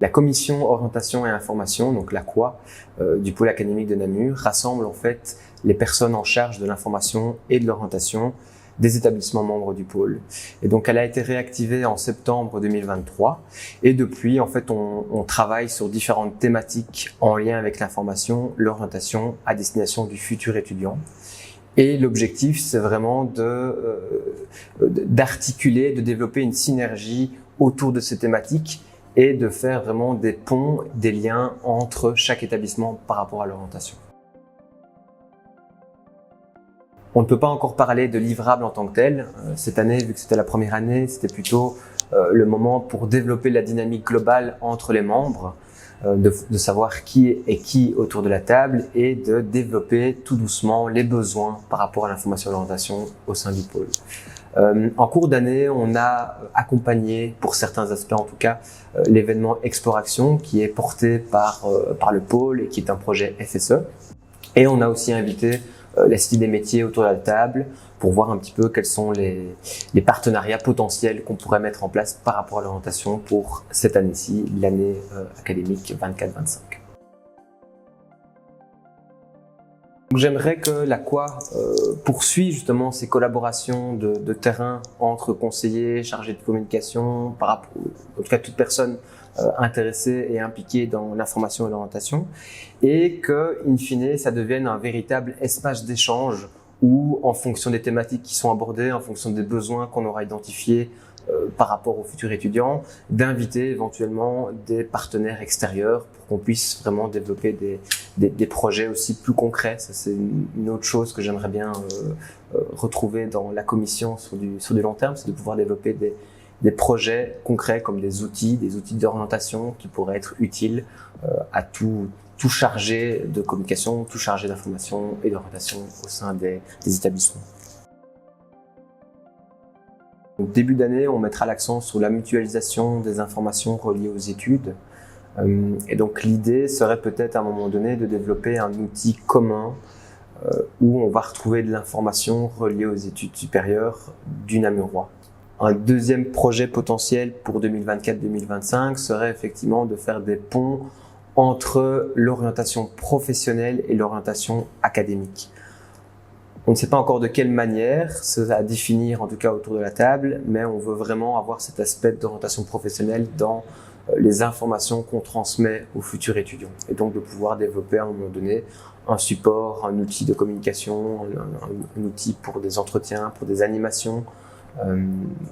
La commission orientation et information, donc la COI, du pôle académique de Namur, rassemble en fait les personnes en charge de l'information et de l'orientation des établissements membres du pôle. Et donc elle a été réactivée en septembre 2023 et depuis en fait on travaille sur différentes thématiques en lien avec l'information, l'orientation à destination du futur étudiant. Et l'objectif c'est vraiment d'articuler, de développer une synergie autour de ces thématiques et de faire vraiment des ponts, des liens entre chaque établissement par rapport à l'orientation. On ne peut pas encore parler de livrable en tant que tel. Cette année, vu que c'était la première année, c'était plutôt le moment pour développer la dynamique globale entre les membres, de savoir qui est qui autour de la table et de développer tout doucement les besoins par rapport à l'information et l'orientation au sein du pôle. En cours d'année, on a accompagné, pour certains aspects en tout cas, l'événement Exploration qui est porté par le pôle et qui est un projet FSE. Et on a aussi invité la Cité des métiers autour de la table pour voir un petit peu quels sont les partenariats potentiels qu'on pourrait mettre en place par rapport à l'orientation pour cette année-ci, l'année académique 24-25. J'aimerais que la COI poursuive justement ces collaborations de terrain entre conseillers, chargés de communication, par rapport, en tout cas toute personne intéressée et impliquée dans l'information et l'orientation, et que, in fine, ça devienne un véritable espace d'échange où, en fonction des thématiques qui sont abordées, en fonction des besoins qu'on aura identifiés par rapport aux futurs étudiants, d'inviter éventuellement des partenaires extérieurs pour qu'on puisse vraiment développer des projets aussi plus concrets. Ça, c'est une autre chose que j'aimerais bien retrouver dans la commission sur du long terme, c'est de pouvoir développer des projets concrets comme des outils d'orientation qui pourraient être utiles à tout chargé de communication, tout chargé d'information et d'orientation au sein des établissements. Donc, début d'année, on mettra l'accent sur la mutualisation des informations reliées aux études. Et donc l'idée serait peut-être à un moment donné de développer un outil commun où on va retrouver de l'information reliée aux études supérieures du Namurois. Un deuxième projet potentiel pour 2024-2025 serait effectivement de faire des ponts entre l'orientation professionnelle et l'orientation académique. On ne sait pas encore de quelle manière, c'est à définir en tout cas autour de la table, mais on veut vraiment avoir cet aspect d'orientation professionnelle dans les informations qu'on transmet aux futurs étudiants. Et donc de pouvoir développer à un moment donné un support, un outil de communication, un outil pour des entretiens, pour des animations,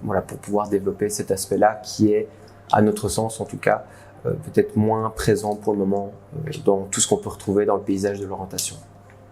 voilà, pour pouvoir développer cet aspect-là qui est, à notre sens en tout cas, peut-être moins présent pour le moment dans tout ce qu'on peut retrouver dans le paysage de l'orientation.